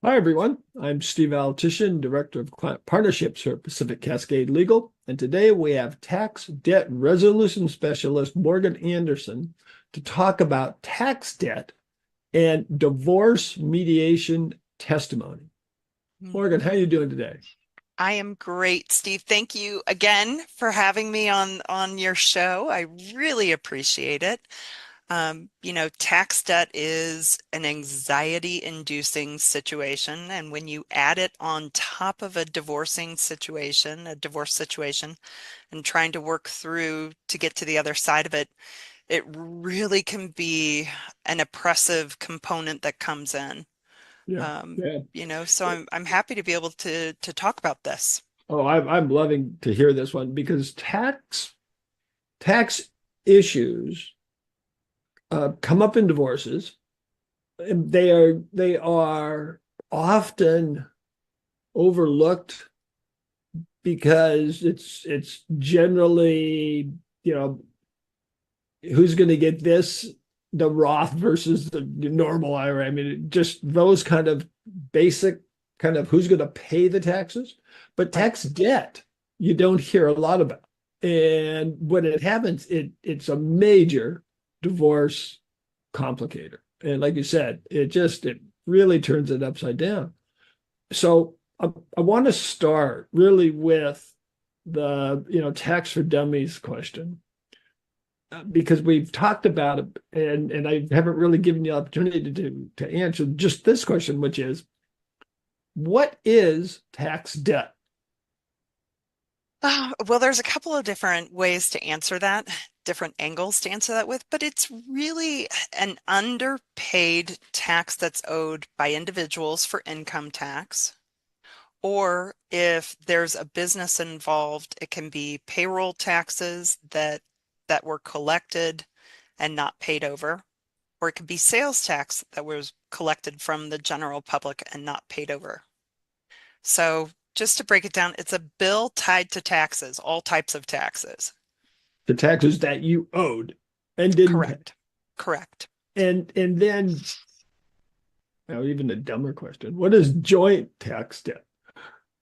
Hi, everyone. I'm Steve Altishan, Director of Client Partnerships here at Pacific Cascade Legal. And today we have Tax Debt Resolution Specialist Morgan Anderson to talk about tax debt and divorce mediation testimony. Morgan, how are you doing today? I am great, Steve. Thank you again for having me on your show. I really appreciate it. Tax debt is an anxiety-inducing situation, and when you add it on top of a divorce situation, and trying to work through to get to the other side of it, it really can be an oppressive component that comes in. Yeah, yeah. So I'm happy to be able to talk about this. Oh, I'm loving to hear this one because tax issues come up in divorces. And they are often overlooked because it's generally, you know, who's going to get this, the Roth versus the normal IRA. I mean, just those kind of basic kind of who's going to pay the taxes. But Right. tax debt, you don't hear a lot about. And when it happens, it's a major divorce complicator. And like you said, it really turns it upside down. So I want to start really with the tax for dummies question because we've talked about it and I haven't really given you the opportunity to answer just this question, which is what is tax debt? Well, there's a couple of different ways to answer that, different angles to answer that with, but it's really an underpaid tax that's owed by individuals for income tax. Or if there's a business involved, it can be payroll taxes that were collected and not paid over, or it could be sales tax that was collected from the general public and not paid over. So just to break it down, it's a bill tied to taxes, all types of taxes. The taxes that you owed and didn't pay. Correct. Correct. And then now even a dumber question. What is joint tax debt?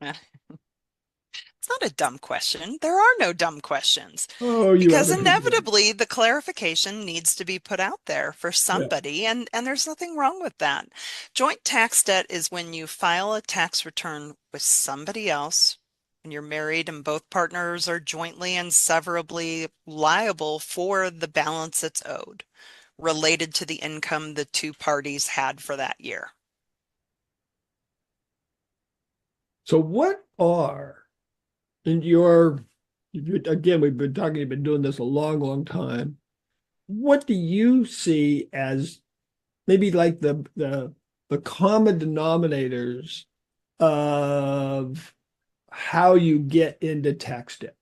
It's not a dumb question. There are no dumb questions Oh, you because advertising. inevitably the clarification needs to be put out there for Yeah. somebody, and there's nothing wrong with that. Joint tax debt is when you file a tax return with somebody else and you're married and both partners are jointly and severably liable for the balance that's owed related to the income the two parties had for that year. So what are in your again, we've been talking, you've been doing this a long, long time. What do you see as maybe like the common denominators of how you get into tax debt?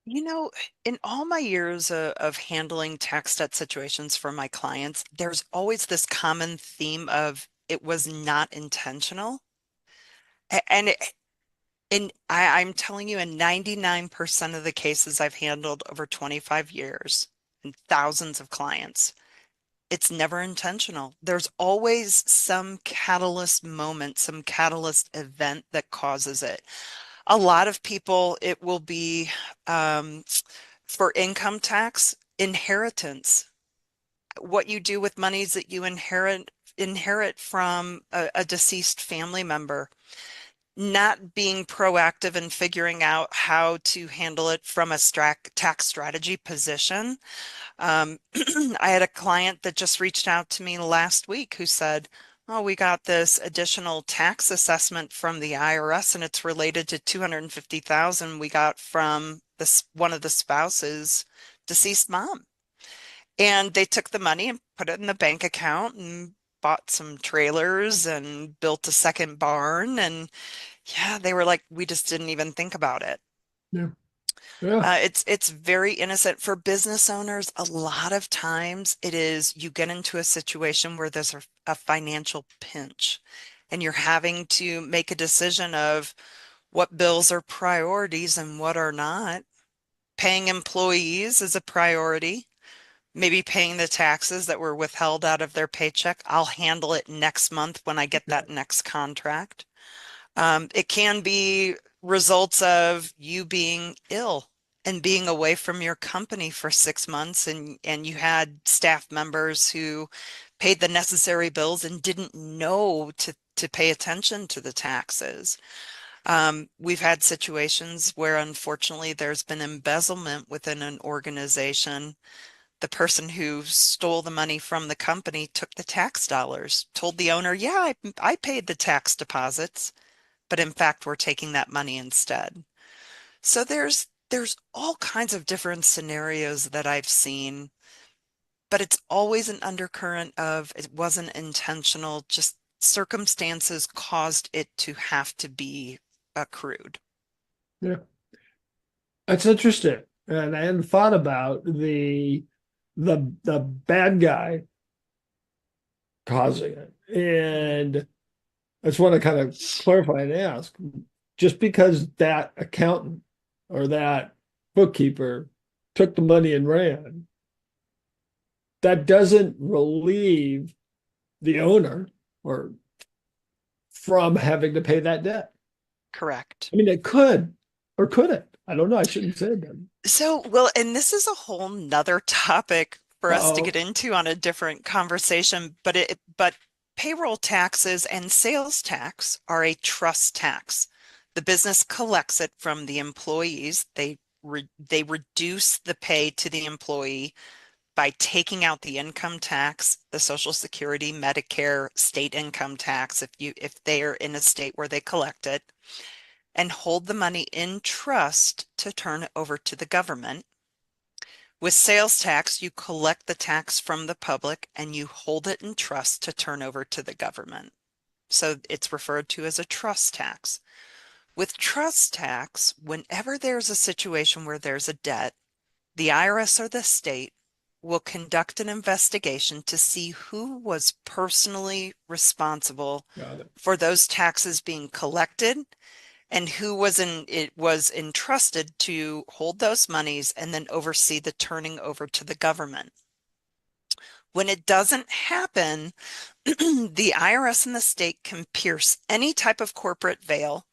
You know, in all my years of handling tax debt situations for my clients, there's always this common theme of it was not intentional. And I'm telling you, in 99% of the cases I've handled over 25 years and thousands of clients, it's never intentional. There's always some catalyst moment, some catalyst event that causes it. A lot of people, it will be for income tax, inheritance. What you do with monies that you inherit from a deceased family member, not being proactive in figuring out how to handle it from a tax strategy position. Um, I had a client that just reached out to me last week who said, "Oh, we got this additional tax assessment from the IRS, and it's related to 250,000 we got from this one of the spouses' deceased mom." And they took the money and put it in the bank account and bought some trailers and built a second barn. And yeah, they were like, "We just didn't even think about it." Yeah. Yeah. It's very innocent for business owners. A lot of times it is you get into a situation where there's a financial pinch and you're having to make a decision of what bills are priorities and what are not. Paying employees is a priority. maybe paying the taxes that were withheld out of their paycheck. I'll handle it next month when I get Yeah. that next contract. It can be results of you being ill and being away from your company for 6 months, and you had staff members who paid the necessary bills and didn't know to pay attention to the taxes. We've had situations where unfortunately there's been embezzlement within an organization. The person who stole the money from the company took the tax dollars, told the owner, yeah, I paid the tax deposits, but in fact, we're taking that money instead. So there's all kinds of different scenarios that I've seen, but it's always an undercurrent of it wasn't intentional, just circumstances caused it to have to be accrued. Yeah. That's interesting. And I hadn't thought about the bad guy causing it. And I just want to kind of clarify and ask, just because that accountant or that bookkeeper took the money and ran, that doesn't relieve the owner or from having to pay that debt. Correct. I mean, it could, or could it? I don't know. I shouldn't say that. So, well, and this is a whole nother topic for us to Uh-oh. get into on a different conversation, but payroll taxes and sales tax are a trust tax. The business collects it from the employees. They reduce the pay to the employee by taking out the income tax, the Social Security, Medicare, state income tax if they are in a state where they collect it, and hold the money in trust to turn it over to the government. With sales tax, you collect the tax from the public and you hold it in trust to turn over to the government. So it's referred to as a trust tax. With trust tax, whenever there's a situation where there's a debt, the IRS or the state will conduct an investigation to see who was personally responsible Got it. for those taxes being collected and who was entrusted to hold those monies and then oversee the turning over to the government. When it doesn't happen, the IRS and the state can pierce any type of corporate veil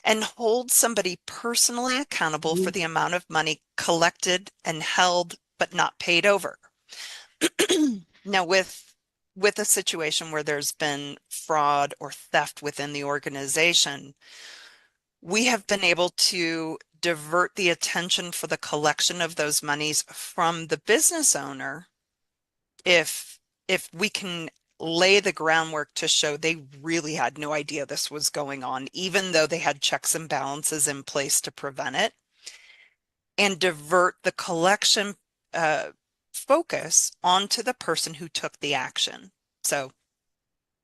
and hold somebody personally accountable for Mhm. the amount of money collected and held but not paid over. Now, with a situation where there's been fraud or theft within the organization, we have been able to divert the attention for the collection of those monies from the business owner if we can lay the groundwork to show they really had no idea this was going on, even though they had checks and balances in place to prevent it, and divert the collection uh, focus onto the person who took the action. So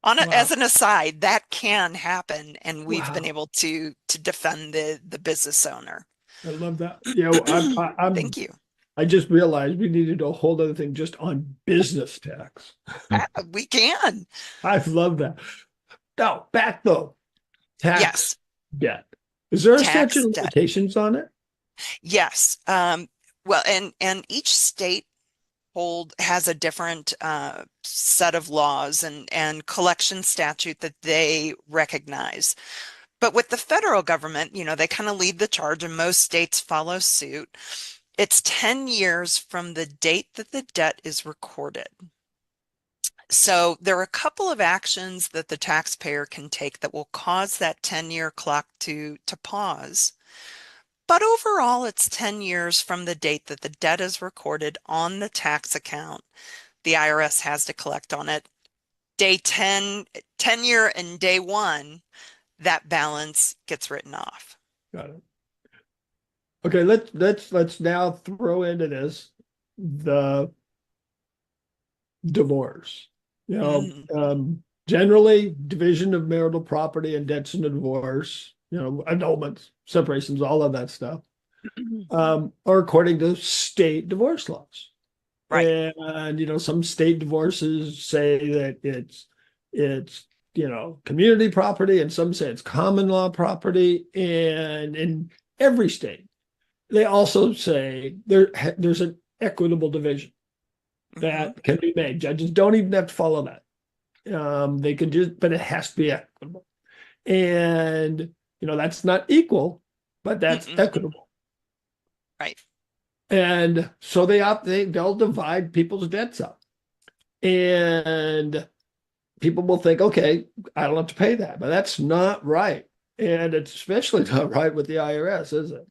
as Wow. an aside, that can happen, and we've been Wow. able to defend the business owner. I love that. You know, Thank you. I just realized we needed a whole other thing just on business tax. We can. I love that. Now, back though, tax Yes. debt. Is there a statute Tax of debt. limitations on it? Yes. Well, and each state hold has a different set of laws and collection statute that they recognize. But with the federal government, they kind of lead the charge, and most states follow suit. It's 10 years from the date that the debt is recorded. So there are a couple of actions that the taxpayer can take that will cause that 10-year clock to pause. But overall, it's 10 years from the date that the debt is recorded on the tax account. The IRS has to collect on it. Day 10, 10 year and day one, that balance gets written off. Got it. Okay, let's now throw into this the divorce. You know, Mhm. generally division of marital property and debts in a divorce, annulments, separations, all of that stuff, are according to state divorce laws. Right. And some state divorces say that it's community property, and some say it's common law property. And in every state, they also say there's an equitable division. Hmm. that can be made. Judges don't even have to follow that. They can just, but it has to be equitable. And, that's not equal, but that's Mm-mm. equitable. Right. And so they'll divide people's debts up. And people will think, okay, I don't have to pay that, but that's not right. And it's especially not right with the IRS, is it?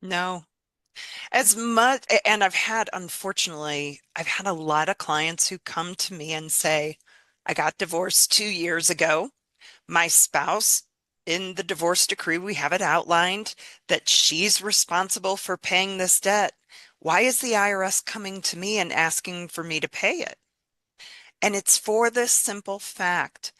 No. As much, and unfortunately, I've had a lot of clients who come to me and say, I got divorced 2 years ago. My spouse, in the divorce decree, we have it outlined that she's responsible for paying this debt. Why is the IRS coming to me and asking for me to pay it? And it's for this simple fact.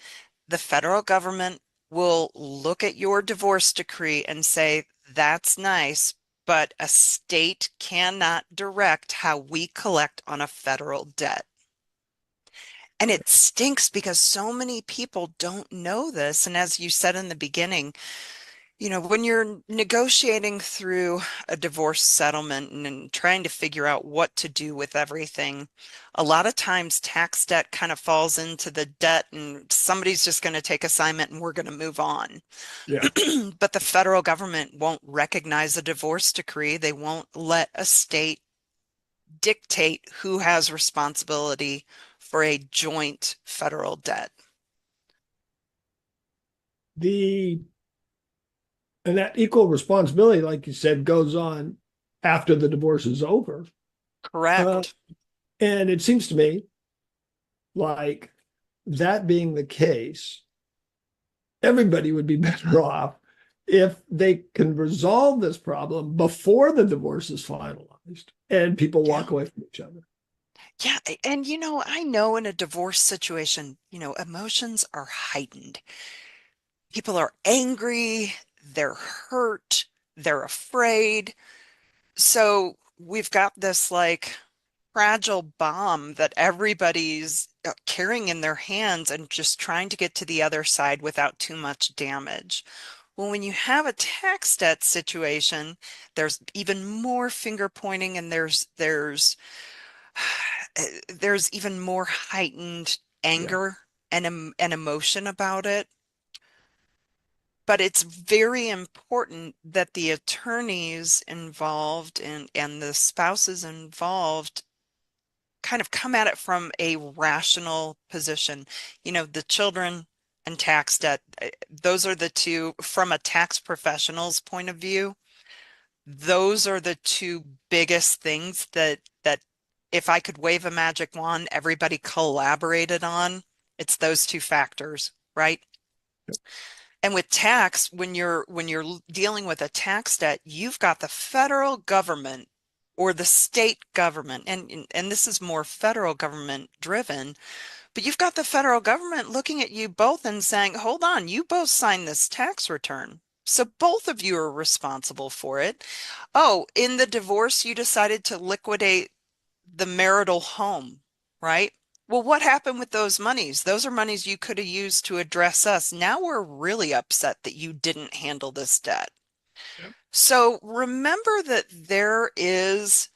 The federal government will look at your divorce decree and say, that's nice, but a state cannot direct how we collect on a federal debt. And it stinks because so many people don't know this. And as you said in the beginning, when you're negotiating through a divorce settlement and trying to figure out what to do with everything, a lot of times tax debt kind of falls into the debt and somebody's just going to take assignment and we're going to move on. Yeah. But the federal government won't recognize a divorce decree. They won't let a state dictate who has responsibility for a joint federal debt. The and that equal responsibility, like you said, goes on after the divorce is over. Uh, Correct. and it seems to me like that being the case, everybody would be better off if they can resolve this problem before the divorce is finalized and people Yeah. walk away from each other. Yeah. And, I know in a divorce situation, emotions are heightened. People are angry, they're hurt, they're afraid. So we've got this like fragile bomb that everybody's carrying in their hands and just trying to get to the other side without too much damage. Well, when you have a tax debt situation, there's even more finger pointing and there's even more heightened Yeah. anger and emotion about it. But it's very important that the attorneys involved and the spouses involved kind of come at it from a rational position. The children and tax debt, those are the two, from a tax professional's point of view, those are the two biggest things that if I could wave a magic wand, everybody collaborated on, it's those two factors, right? And with tax, when you're dealing with a tax debt, you've got the federal government or the state government, and this is more federal government driven, but you've got the federal government looking at you both and saying, hold on, you both signed this tax return. So both of you are responsible for it. Oh, in the divorce, you decided to liquidate the marital home, right? Well, what happened with those monies? Those are monies you could have used to address us. Now we're really upset that you didn't handle this debt. Yep. So remember that there is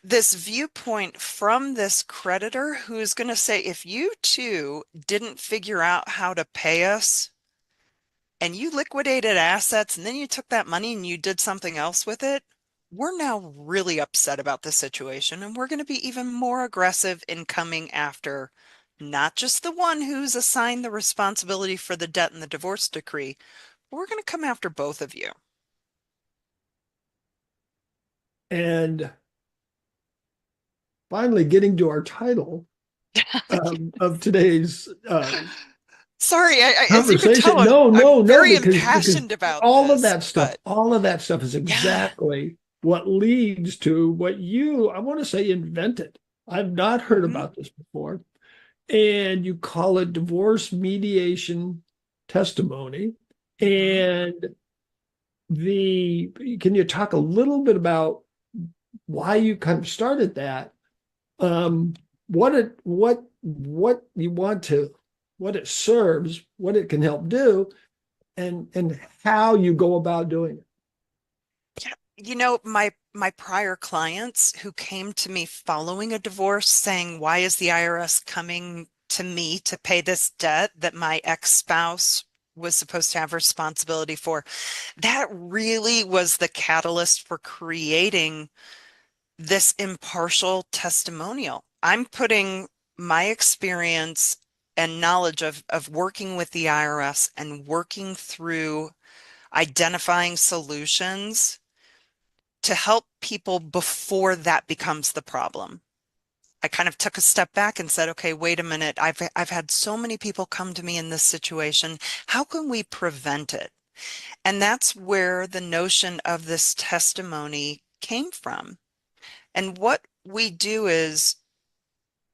this viewpoint from this creditor who is going to say, if you two didn't figure out how to pay us and you liquidated assets and then you took that money and you did something else with it, we're now really upset about the situation and we're going to be even more aggressive in coming after not just the one who's assigned the responsibility for the debt in the divorce decree, but we're going to come after both of you. And finally, getting to our title of today's Sorry, as you can tell, conversation. I'm No, I'm no, no, very because impassioned about all this, but of that stuff is yeah. exactly what leads to what you, I want to say, invented. I've not heard Hmm. about this before. And you call it divorce mediation testimony. Hmm. And the can you talk a little bit about why you kind of started that? What you want to, what it serves, what it can help do, and how you go about doing it. My prior clients who came to me following a divorce saying, why is the IRS coming to me to pay this debt that my ex-spouse was supposed to have responsibility for? That really was the catalyst for creating this impartial testimonial. I'm putting my experience and knowledge of working with the IRS and working through identifying solutions to help people before that becomes the problem. I kind of took a step back and said, okay, wait a minute. I've had so many people come to me in this situation. How can we prevent it? And that's where the notion of this testimony came from. And what we do is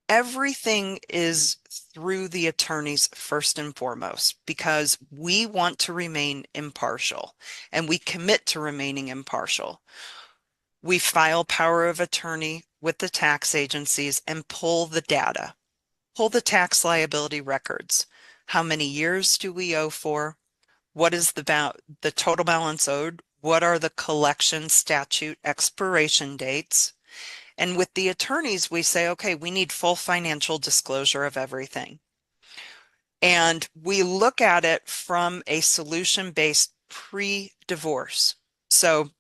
everything is through the attorneys first and foremost, because we want to remain impartial and we commit to remaining impartial. We file power of attorney with the tax agencies and pull the data, pull the tax liability records. How many years do we owe for? What is the total balance owed? What are the collection statute expiration dates? And with the attorneys, we say, okay, we need full financial disclosure of everything. And we look at it from a solution-based pre-divorce. So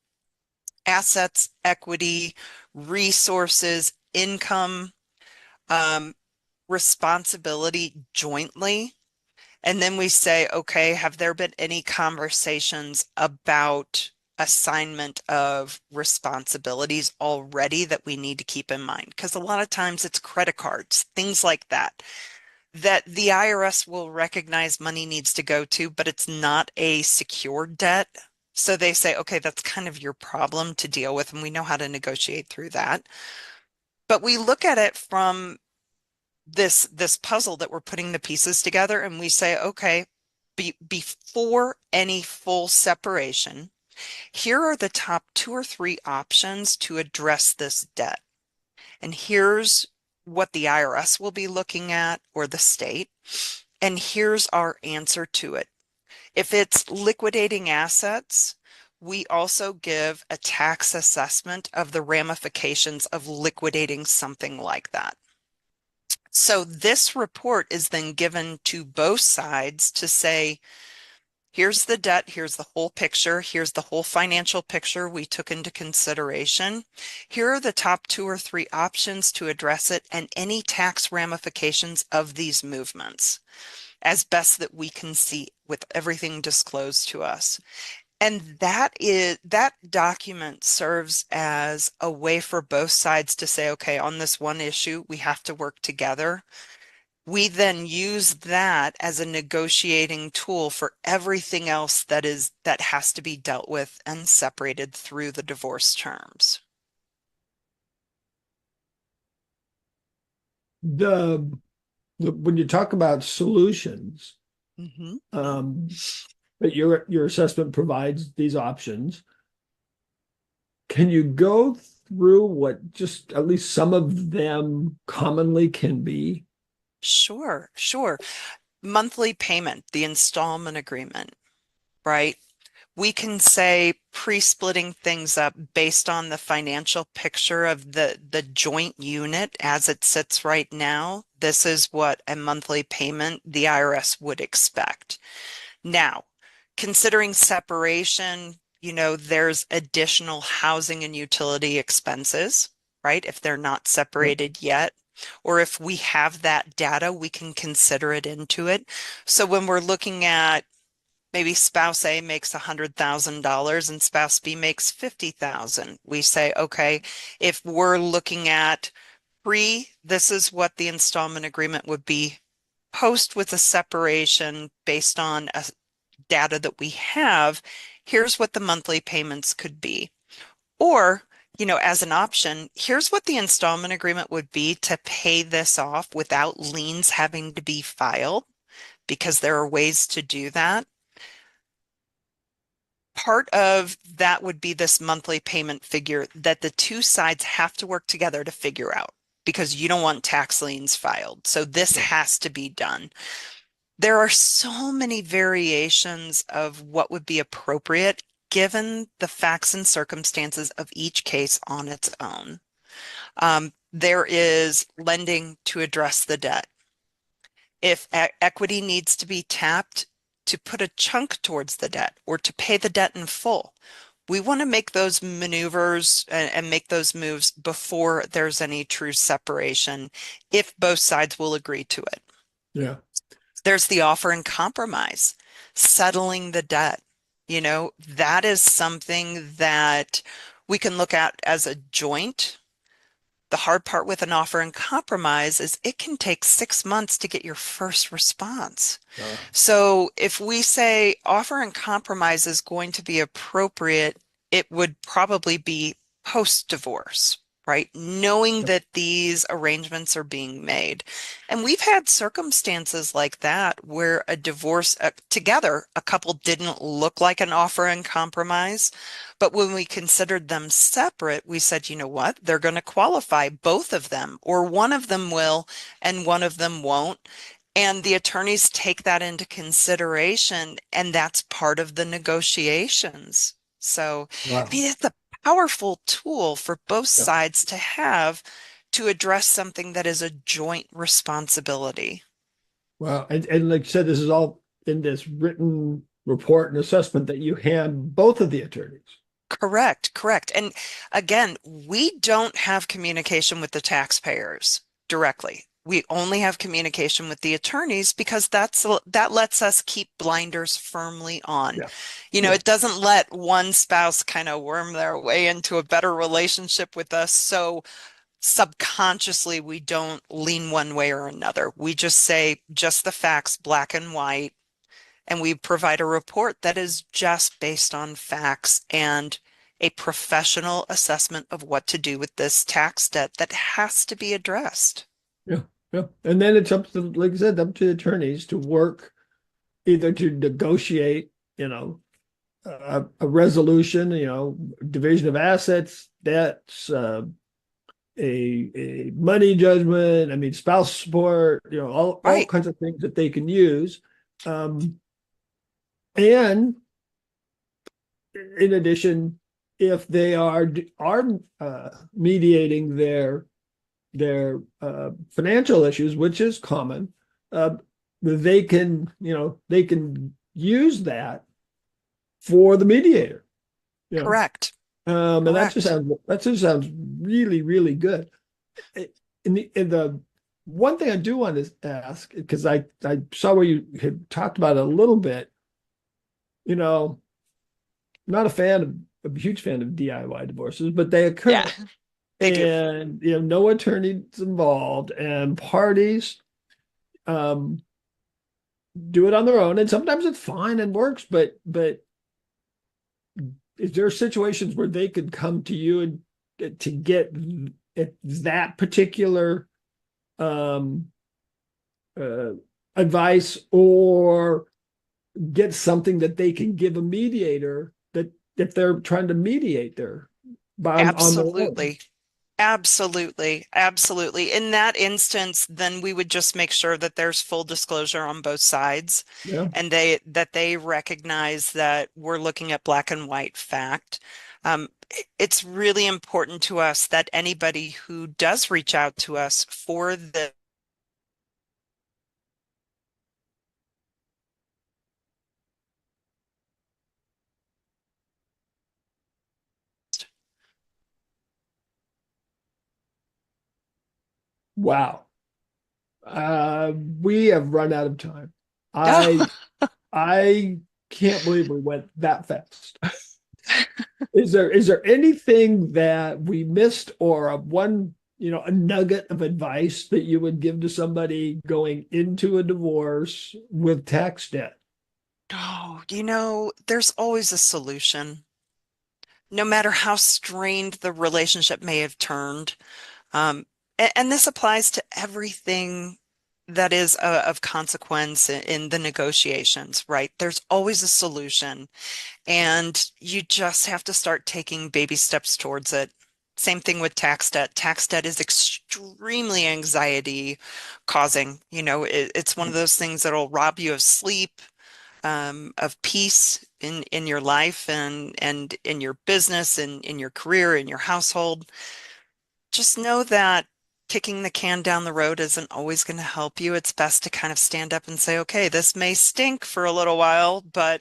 assets, equity, resources, income, um, responsibility jointly. And then we say, okay, have there been any conversations about assignment of responsibilities already that we need to keep in mind? Because a lot of times it's credit cards, things like that, that the IRS will recognize money needs to go to, but it's not a secured debt. So they say, okay, that's kind of your problem to deal with, and we know how to negotiate through that. But we look at it from this puzzle that we're putting the pieces together, and we say, okay, before any full separation, here are the top 2 or 3 options to address this debt. And here's what the IRS will be looking at, or the state. And here's our answer to it. If it's liquidating assets, we also give a tax assessment of the ramifications of liquidating something like that. So this report is then given to both sides to say, here's the debt, here's the whole picture, here's the whole financial picture we took into consideration. Here are the top 2 or 3 options to address it and any tax ramifications of these movements as best that we can see with everything disclosed to us. And that document serves as a way for both sides to say, okay, on this one issue, we have to work together. We then use that as a negotiating tool for everything else that has to be dealt with and separated through the divorce terms. The, when you talk about solutions, Mhm. um, but your assessment provides these options. Can you go through what just at least some of them commonly can be? Sure, sure. Monthly payment, the installment agreement, right? We can say pre-splitting things up based on the financial picture of the joint unit as it sits right now. This is what a monthly payment the IRS would expect. Now, considering separation, there's additional housing and utility expenses, right? If they're not Yep. separated yet, or if we have that data, we can consider it into it. So when we're looking at maybe spouse A makes $100,000 and spouse B makes 50,000, we say, okay, if we're looking at this is what the installment agreement would be. Post with a separation based on data that we have, here's what the monthly payments could be. Or, as an option, here's what the installment agreement would be to pay this off without liens having to be filed, because there are ways to do that. Part of that would be this monthly payment figure that the two sides have to work together to figure out, because you don't want tax liens filed. So this Yep. has to be done. There are so many variations of what would be appropriate given the facts and circumstances of each case on its own. There is lending to address the debt. If equity needs to be tapped to put a chunk towards the debt or to pay the debt in full, we want to make those maneuvers and make those moves before there's any true separation, if both sides will agree to it. Yeah. There's the offer and compromise, settling the debt. That is something that we can look at as a joint. The hard part with an offer and compromise is it can take 6 months to get your first response. Uh, So if we say offer and compromise is going to be appropriate, it would probably be post-divorce, right? Knowing that these arrangements are being made. And we've had circumstances like that where a divorce together, a couple didn't look like an offer and compromise. But when we considered them separate, we said, you know what? They're going to qualify, both of them, or one of them will and one of them won't. And the attorneys take that into consideration, and that's part of the negotiations. So, I wow. mean, it's a powerful tool for both Yeah. sides to have to address something that is a joint responsibility. Wow. And like you said, this is all in this written report and assessment that you hand both of the attorneys. Correct, correct. And again, we don't have communication with the taxpayers directly. We only have communication with the attorneys because that lets us keep blinders firmly on. Yeah. Yeah. It doesn't let one spouse kind of worm their way into a better relationship with us. So subconsciously, we don't lean one way or another. We just say just the facts, black and white, and we provide a report that is just based on facts and a professional assessment of what to do with this tax debt that has to be addressed. Yeah. Yeah. And then it's up to, like I said, up to the attorneys to work either to negotiate, a resolution, division of assets, debts, a money judgment, I mean, spouse support, all Right. kinds of things that they can use. And in addition, if they are mediating their financial issues, which is common, they can use that for the mediator. You know, Correct. and Correct. that just sounds really, really good. In the one thing I do want to ask, because I saw where you had talked about it a little bit, you know, not a huge fan of DIY divorces, but they Yeah, occur. they do. And no attorneys involved, and parties um do it on their own, and sometimes it's fine and works, but is there situations where they could come to you and to get that particular um uh advice, or get something that they can give a mediator, that if they're trying to mediate their on their own? Absolutely. Absolutely. Absolutely. In that instance, then we would just make sure that there's full disclosure on both sides Yeah. and they recognize that we're looking at black and white fact. It's really important to us that anybody who does reach out to us for the Wow. We have run out of time. I I can't believe we went that fast. Is there anything that we missed, or a nugget of advice that you would give to somebody going into a divorce with tax debt? Oh, there's always a solution. No matter how strained the relationship may have turned. And this applies to everything that is of consequence in the negotiations, right? There's always a solution, and you just have to start taking baby steps towards it. Same thing with tax debt. Tax debt is extremely anxiety causing. It's one of those things that'll rob you of sleep, of peace. in your life and in your business and in your career, in your household, just know that kicking the can down the road isn't always going to help you. It's best to kind of stand up and say, okay, this may stink for a little while, but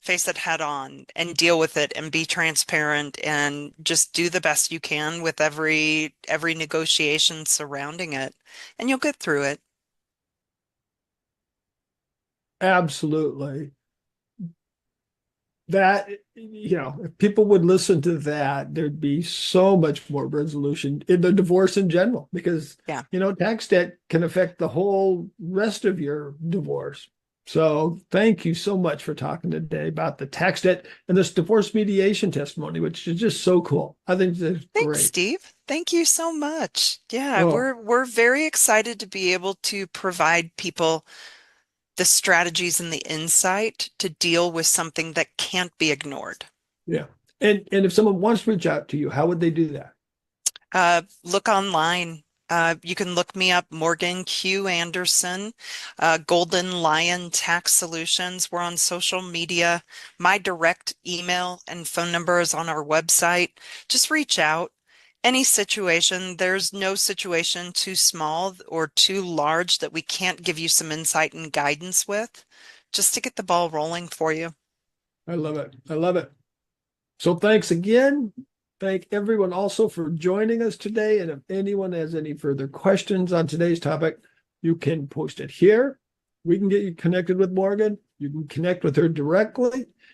face it head on and deal with it and be transparent and just do the best you can with every negotiation surrounding it, and you'll get through it. Absolutely. That, if people would listen to that, there'd be so much more resolution in the divorce in general, because, Yeah. tax debt can affect the whole rest of your divorce. So thank you so much for talking today about the tax debt and this divorce mediation testimony, which is just so cool. I think that's Thanks, great. Steve. Thank you so much. Yeah, Oh, we're very excited to be able to provide people the strategies and the insight to deal with something that can't be ignored. yeah. And if someone wants to reach out to you, how would they do that? Look online. You can look me up, Morgan Q. Anderson, Golden Lion Tax Solutions. We're on social media. My direct email and phone number is on our website. Just reach out. Any situation, there's no situation too small or too large that we can't give you some insight and guidance with, just to get the ball rolling for you. I love it. I love it. So thanks again. Thank everyone also for joining us today. And if anyone has any further questions on today's topic, you can post it here. We can get you connected with Morgan. You can connect with her directly.